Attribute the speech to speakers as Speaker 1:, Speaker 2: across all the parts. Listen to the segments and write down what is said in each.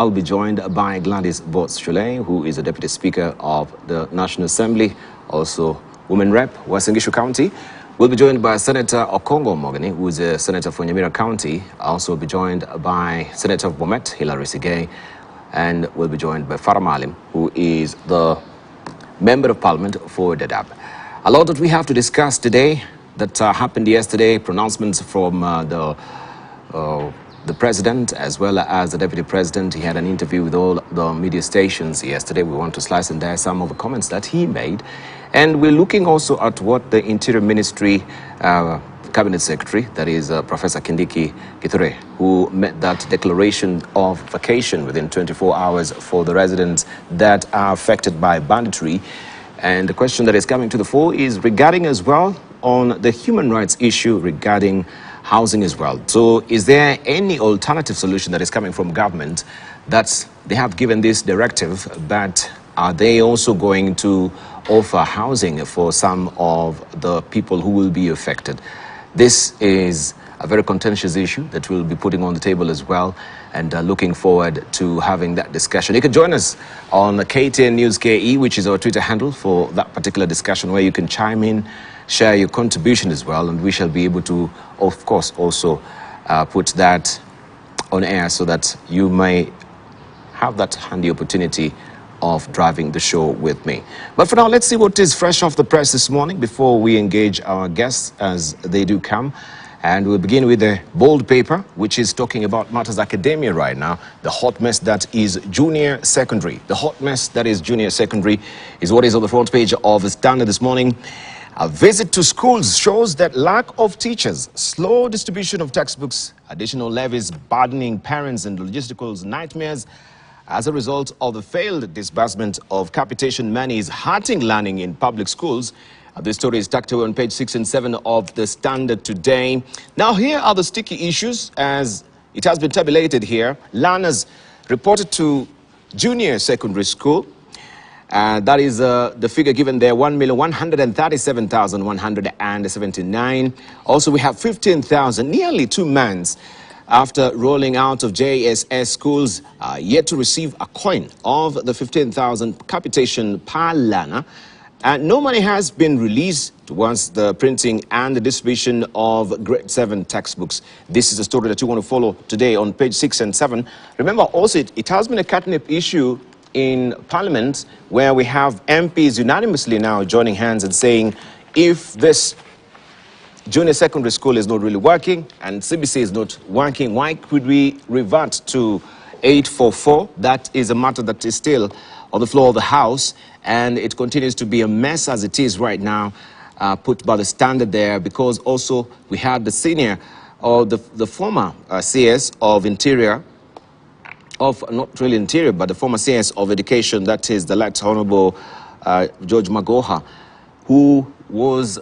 Speaker 1: I'll be joined by Gladys Bots-Shule, who is the Deputy Speaker of the National Assembly, also Women Rep, Worsen County. We'll be joined by Senator Okongo Mogani, who is a Senator for Nyamira County. I'll also be joined by Senator of Bomet, Hilary Sigay, and we'll be joined by Farah Malim, who is the Member of Parliament for Dadaab. A lot that we have to discuss today that happened yesterday, pronouncements from the President as well as the Deputy President. He had an interview with all the media stations yesterday. We want to slice and dice some of the comments that he made. And we're looking also at what the Interior Ministry Cabinet Secretary, that is Professor Kindiki Kithure, who met that declaration of vacation within 24 hours for the residents that are affected by banditry. And the question that is coming to the fore is regarding as well on the human rights issue regarding housing as well. So is there any alternative solution that is coming from government that they have given this directive, but are they also going to offer housing for some of the people who will be affected? This is a very contentious issue that we'll be putting on the table as well, and looking forward to having that discussion. You can join us on KTN News KE, which is our Twitter handle for that particular discussion, where you can chime in, share your contribution as well, and we shall be able to, of course, also put that on air so that you may have that handy opportunity of driving the show with me. But for now, let's see what is fresh off the press this morning before we engage our guests as they do come. And we'll begin with the bold paper, which is talking about matters academia right now. The hot mess that is junior secondary. The hot mess that is junior secondary is what is on the front page of the Standard this morning. A visit to schools shows that lack of teachers, slow distribution of textbooks, additional levies burdening parents and logistical nightmares as a result of the failed disbursement of capitation money is hurting learning in public schools. This story is tucked away on page 6 and 7 of the Standard today. Now, here are the sticky issues as it has been tabulated here. Learners reported to junior secondary school. That is the figure given there, 1,137,179. Also, we have 15,000, nearly 2 months after rolling out of JSS schools, yet to receive a coin of the 15,000 capitation per learner. And no money has been released towards the printing and the distribution of grade 7 textbooks. This is a story that you want to follow today on page 6 and 7. Remember also, it has been a catnip issue in Parliament where we have MPs unanimously now joining hands and saying, if this junior secondary school is not really working and CBC is not working, why could we revert to 844? That is a matter that is still on the floor of the House, and it continues to be a mess as it is right now, put by the Standard there, because also we had the senior, or the former CS of Interior, of not really Interior, but the former CS of Education, that is the Late Honorable George Magoha, who was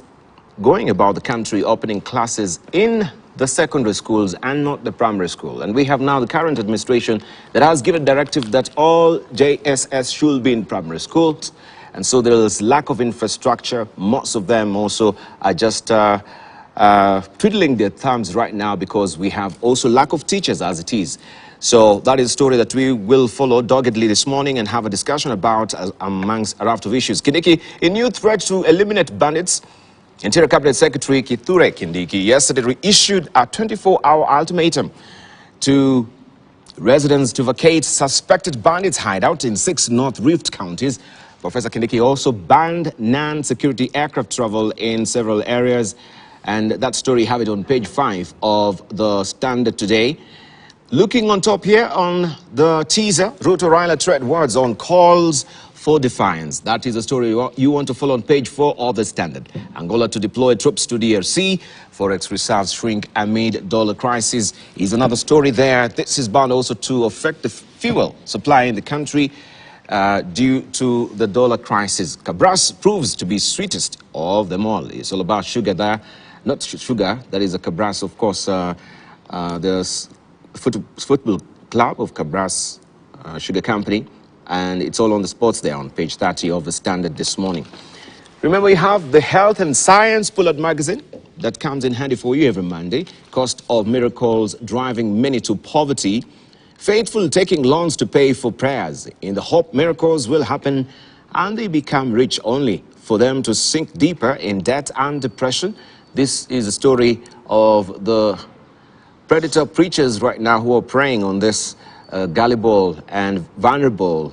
Speaker 1: going about the country opening classes in the secondary schools and not the primary school. And we have now the current administration that has given directive that all JSS should be in primary schools. And so there is lack of infrastructure. Most of them also are just twiddling their thumbs right now because we have also lack of teachers as it is. So that is a story that we will follow doggedly this morning and have a discussion about amongst a raft of issues. Kindiki, a new threat to eliminate bandits. Interior Cabinet Secretary Kithure Kindiki yesterday reissued a 24-hour ultimatum to residents to vacate suspected bandits hideout in 6 North Rift counties. Professor Kindiki also banned non-security aircraft travel in several areas, and that story have it on page 5 of the Standard today. Looking on top here on the teaser, Ruto Raila tread words on calls for defiance. That is a story you want to follow on page 4 of the Standard. Angola to deploy troops to DRC. Forex reserves shrink amid dollar crisis is another story there. This is bound also to affect the fuel supply in the country due to the dollar crisis. Cabras proves to be sweetest of them all. It's all about sugar there. Not sugar, that is a Cabras, of course, the football club of Cabras Sugar Company. And it's all on the sports there on page 30 of the Standard this morning. Remember, you have the Health and Science Pull-Out magazine that comes in handy for you every Monday. Cost of miracles driving many to poverty. Faithful taking loans to pay for prayers in the hope miracles will happen and they become rich only for them to sink deeper in debt and depression. This is a story of the predator preachers right now who are preying on this gullible and vulnerable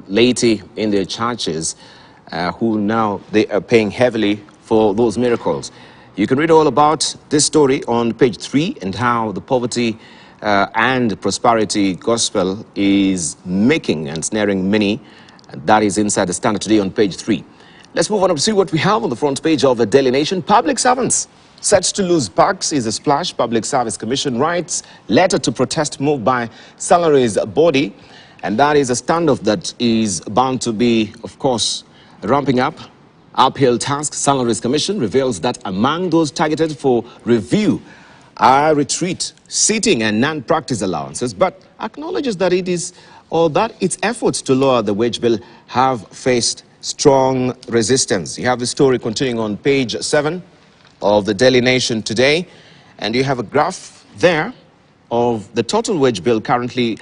Speaker 1: laity in their churches who now they are paying heavily for those miracles. You can read all about this story on page 3 and how the poverty and prosperity gospel is making and snaring many. That is inside the Standard today on page 3. Let's move on to see what we have on the front page of the Daily Nation. Public servants set to lose parks is a splash. Public Service Commission writes letter to protest move by salaries body. And that is a standoff that is bound to be, of course, ramping up. Uphill task. Salaries Commission reveals that among those targeted for review are retreat, sitting and non-practice allowances, but acknowledges that its efforts to lower the wage bill have faced strong resistance. You have the story continuing on page 7 of the Daily Nation today, and you have a graph there of the total wage bill currently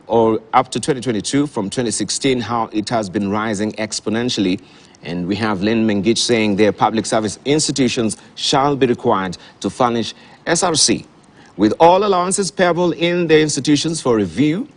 Speaker 1: or up to 2022 from 2016, how it has been rising exponentially. And we have Lynn Mengich saying their public service institutions shall be required to furnish SRC with all allowances payable in their institutions for review,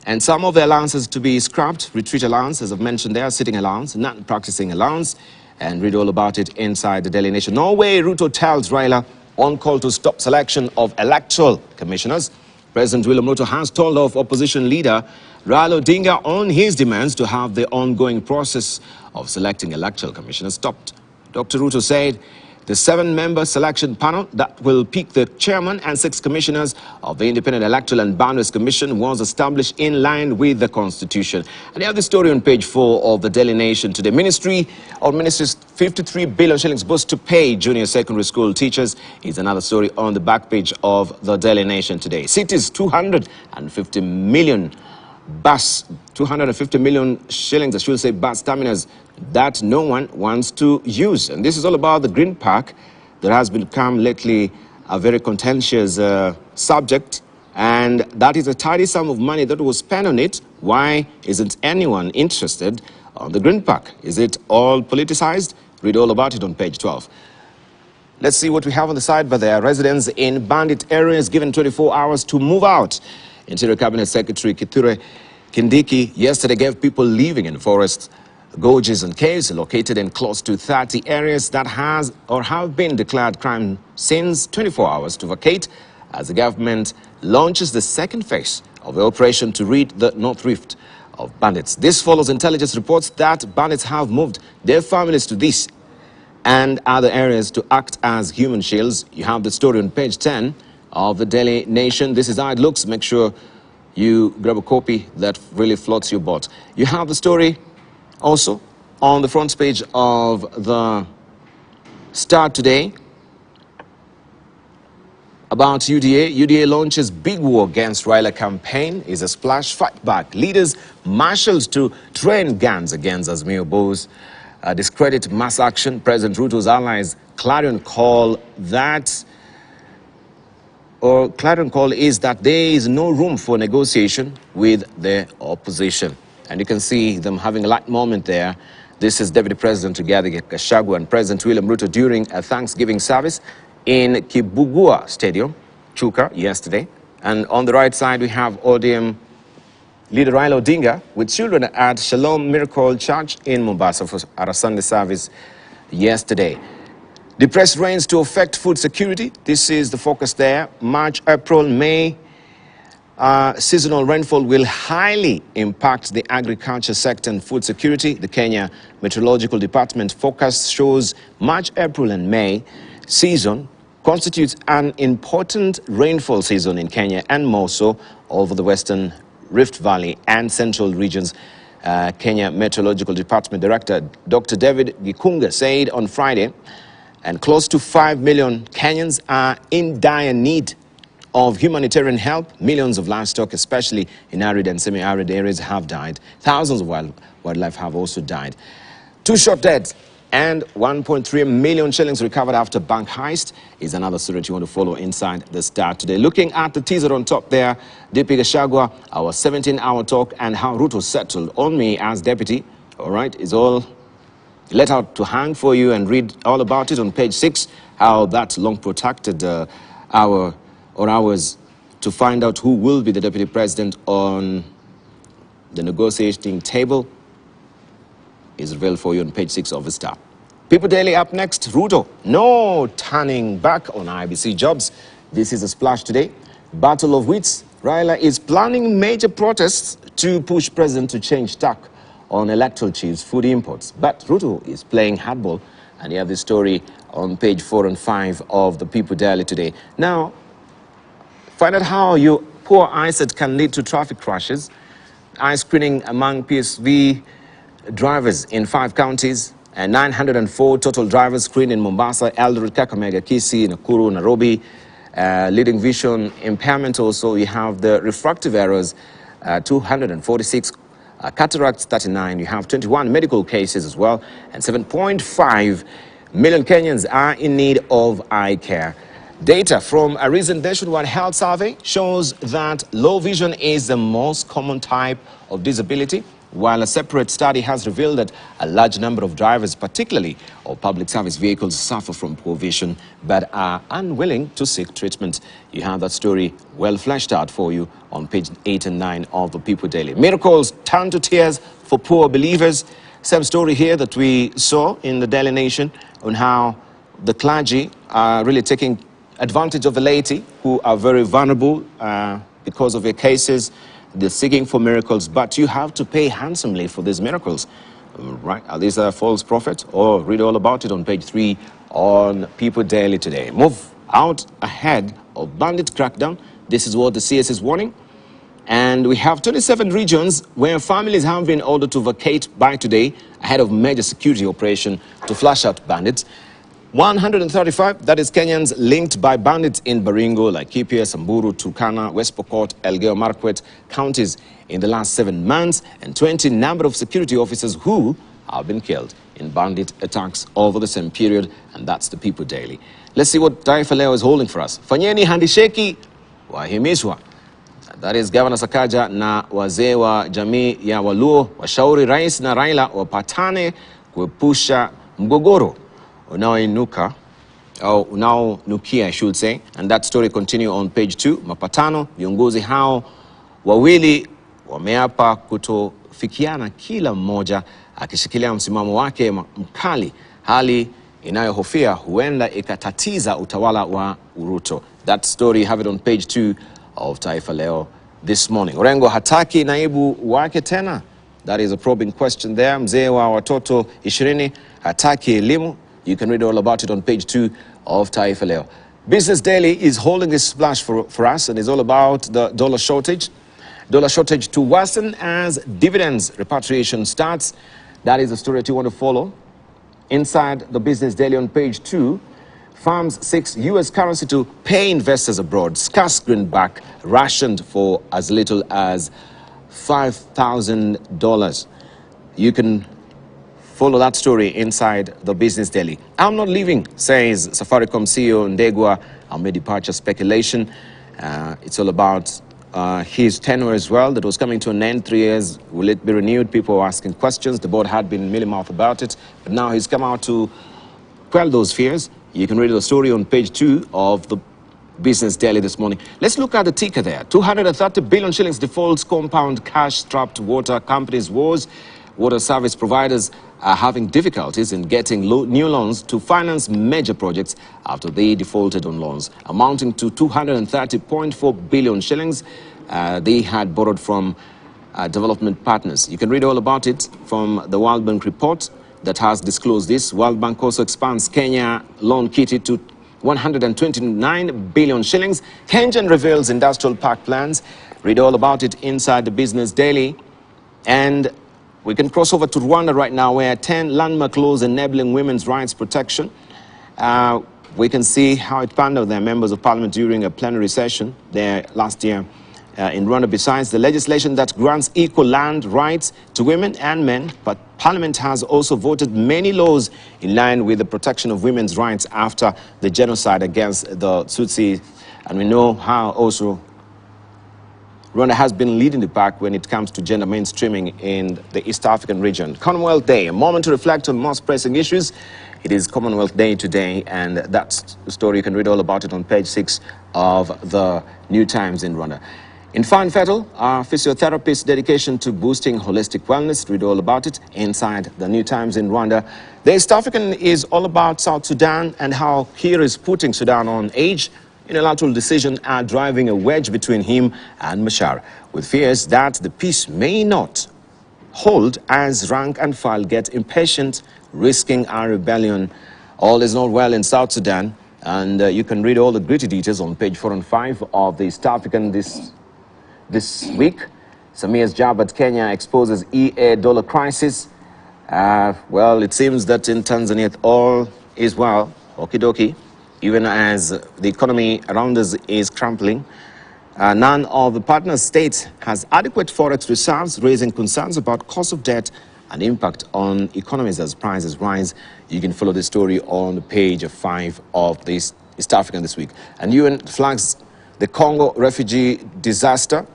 Speaker 1: and some of the allowances to be scrapped. Retreat allowance, as I've mentioned there, sitting allowance, not practicing allowance, and read all about it inside the Daily Nation. Norway, Ruto tells Raila on call to stop selection of electoral commissioners. President William Ruto has told off opposition leader Raila Odinga on his demands to have the ongoing process of selecting electoral commissioners stopped. Dr. Ruto said the 7-member selection panel that will pick the chairman and 6 commissioners of the Independent Electoral and Boundaries Commission was established in line with the Constitution. And you have the story on page 4 of the Daily Nation today. Ministry's 53 billion shillings boost to pay junior secondary school teachers is another story on the back page of the Daily Nation today. City's 250 million shillings, I should say, bus terminals that no one wants to use. And this is all about the Green Park that has become lately a very contentious subject. And that is a tidy sum of money that was spent on it. Why isn't anyone interested on the Green Park? Is it all politicized? Read all about it on page 12. Let's see what we have on the side. But there are residents in bandit areas given 24 hours to move out. Interior Cabinet Secretary Kithure Kindiki yesterday gave people living in forests, gorges and caves located in close to 30 areas that have been declared crime scenes 24 hours to vacate as the government launches the second phase of the operation to rid the North Rift of bandits. This follows intelligence reports that bandits have moved their families to this and other areas to act as human shields. You have the story on page 10 of the Daily Nation. This is how it looks. Make sure you grab a copy that really floats your boat. You have the story also on the front page of the Star today about UDA. UDA launches big war against Raila campaign is a splash. Fight back. Leaders marshals to train guns against Azimio Bows. Discredit mass action. President Ruto's allies clarion call is that there is no room for negotiation with the opposition. And you can see them having a light moment there. This is Deputy President Rigathi Gachagua and President William Ruto during a Thanksgiving service in Kibugua Stadium, Chuka, yesterday. And on the right side, we have ODM leader Raila Odinga with children at Shalom Miracle Church in Mombasa at a Sunday service yesterday. Depressed rains to affect food security. This is the focus there. March, April, May. Seasonal rainfall will highly impact the agriculture sector and food security. The Kenya Meteorological Department forecast shows March, April and May season constitutes an important rainfall season in Kenya and more so over the Western Rift Valley and central regions. Kenya Meteorological Department Director Dr. David Gikunga said on Friday, and close to 5 million Kenyans are in dire need of humanitarian help. Millions of livestock, especially in arid and semi-arid areas, have died. Thousands of wildlife have also died. 2 shot dead And 1.3 million shillings recovered after bank heist is another story that you want to follow inside the Star today. Looking at the teaser on top there, DP Gachagua, our 17-hour talk, and how Ruto settled on me as deputy. All right, is all let out to hang for you, and read all about it on page 6, how that long protracted hours to find out who will be the deputy president on the negotiating table is revealed for you on page 6 of the Star. People Daily up next. Ruto, no turning back on IBC jobs. This is a splash today. Battle of wits. Raila is planning major protests to push president to change tack on electoral chiefs' food imports. But Ruto is playing hardball, and you have this story on page 4 and 5 of the People Daily today. Now, find out how your poor eyesight can lead to traffic crashes. Eye screening among PSV drivers in 5 counties, and 904 total drivers screened in Mombasa, Eldoret, Kakamega, Kisii, Nakuru, Nairobi. Leading vision impairment also, you have the refractive errors, 246, cataracts 39, you have 21 medical cases as well, and 7.5 million Kenyans are in need of eye care. Data from a recent nationwide health survey shows that low vision is the most common type of disability, while a separate study has revealed that a large number of drivers, particularly of public service vehicles, suffer from poor vision but are unwilling to seek treatment. You have that story well fleshed out for you on page 8 and 9 of the People Daily. Miracles turn to tears for poor believers. Same story here that we saw in the Daily Nation on how the clergy are really taking advantage of the laity who are very vulnerable because of their cases. They're seeking for miracles, but you have to pay handsomely for these miracles. Right? Are these a false prophet? Or read all about it on page 3 on People Daily today. Move out ahead of bandit crackdown. This is what the CS is warning. And we have 27 regions where families have been ordered to vacate by today ahead of major security operation to flush out bandits. 135, that is Kenyans linked by bandits in Baringo, Laikipia, Samburu, Turkana, West Pokot, Elgeyo Marakwet counties in the last 7 months, and 20 number of security officers who have been killed in bandit attacks over the same period, and that's the People Daily. Let's see what Taifa Leo is holding for us. Fanyeni handisheki wahimizwa. That is Governor Sakaja na wazee wa jamii ya Waluo washauri rais na Raila wapatane kuepusha mgogoro unaoinuka au unaonukia, I should say, and that story continue on page 2. Mapatano, viongozi hao wawili wameapa kutofikiana, kila mmoja akishikilia msimamo wake mkali, hali inayohofia huenda ikatatiza utawala wa Ruto. That story have it on page 2 of Taifa Leo this morning. Orengo hataki naibu wake tena. That is a probing question there. Mzee wa watoto 20 hataki elimu. You can read all about it on page 2 of Taifa Leo. Business Daily is holding this splash for us, and it's all about the dollar shortage. Dollar shortage to worsen as dividends repatriation starts. That is the story that you want to follow. Inside the Business Daily on page 2, firms seeks U.S. currency to pay investors abroad. Scarce greenback rationed for as little as $5,000. You can follow that story inside the Business Daily. I'm not leaving, says Safaricom CEO Ndegwa amid departure speculation. It's all about his tenure as well. That was coming to an end, 3 years. Will it be renewed? People were asking questions. The board had been mealy-mouthed about it. But now he's come out to quell those fears. You can read the story on page 2 of the Business Daily this morning. Let's look at the ticker there. 230 billion shillings defaults compound cash-strapped water companies' woes. Water service providers are having difficulties in getting new loans to finance major projects after they defaulted on loans, amounting to 230.4 billion shillings they had borrowed from development partners. You can read all about it from the World Bank report that has disclosed this. World Bank also expands Kenya loan kitty to 129 billion shillings. Kenyan reveals industrial park plans. Read all about it inside the Business Daily. And we can cross over to Rwanda right now, where 10 landmark laws enabling women's rights protection. We can see how it panned out their members of parliament during a plenary session there last year in Rwanda. Besides the legislation that grants equal land rights to women and men, but Parliament has also voted many laws in line with the protection of women's rights after the genocide against the Tutsi. And we know how also Rwanda has been leading the pack when it comes to gender mainstreaming in the East African region. Commonwealth Day, a moment to reflect on most pressing issues. It is Commonwealth Day today, and that's the story. You can read all about it on page 6 of the New Times in Rwanda. In Fan Fettle, our physiotherapist's dedication to boosting holistic wellness. Read all about it inside the New Times in Rwanda. The East African is all about South Sudan and how Kiir is putting Sudan on edge. Unilateral decision are driving a wedge between him and Machar, with fears that the peace may not hold as rank and file get impatient, risking a rebellion. All is not well in South Sudan, and you can read all the gritty details on page 4 and 5 of the East African this week. Samir's job at Kenya exposes EA dollar crisis. Well, it seems that in Tanzania all is well, okie dokie. Even as the economy around us is crumbling, none of the partner states has adequate forex reserves, raising concerns about cost of debt and impact on economies as prices rise. You can follow the story on page 5 of the East African this week. And UN flags the Congo refugee disaster.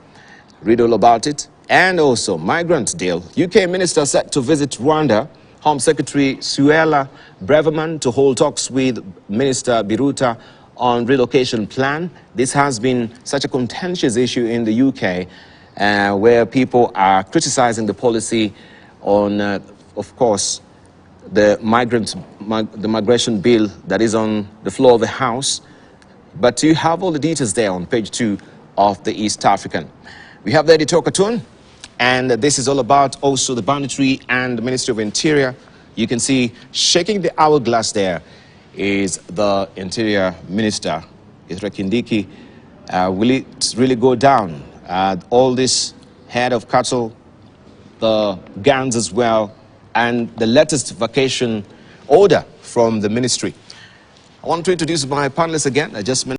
Speaker 1: Read all about it. And also migrant deal. UK minister set to visit Rwanda. Home Secretary Suella Braverman to hold talks with Minister Biruta on relocation plan. This has been such a contentious issue in the UK, where people are criticizing the policy on, of course, the migration bill that is on the floor of the House. But you have all the details there on page 2 of the East African. We have the editorial cartoon. And this is all about also the Banditry and the Ministry of Interior. You can see shaking the hourglass there is the Interior Minister, Ithra Kindiki. Will it really go down? All this head of cattle, the guns as well, and the latest vacation order from the ministry. I want to introduce my panelists again. I just mentioned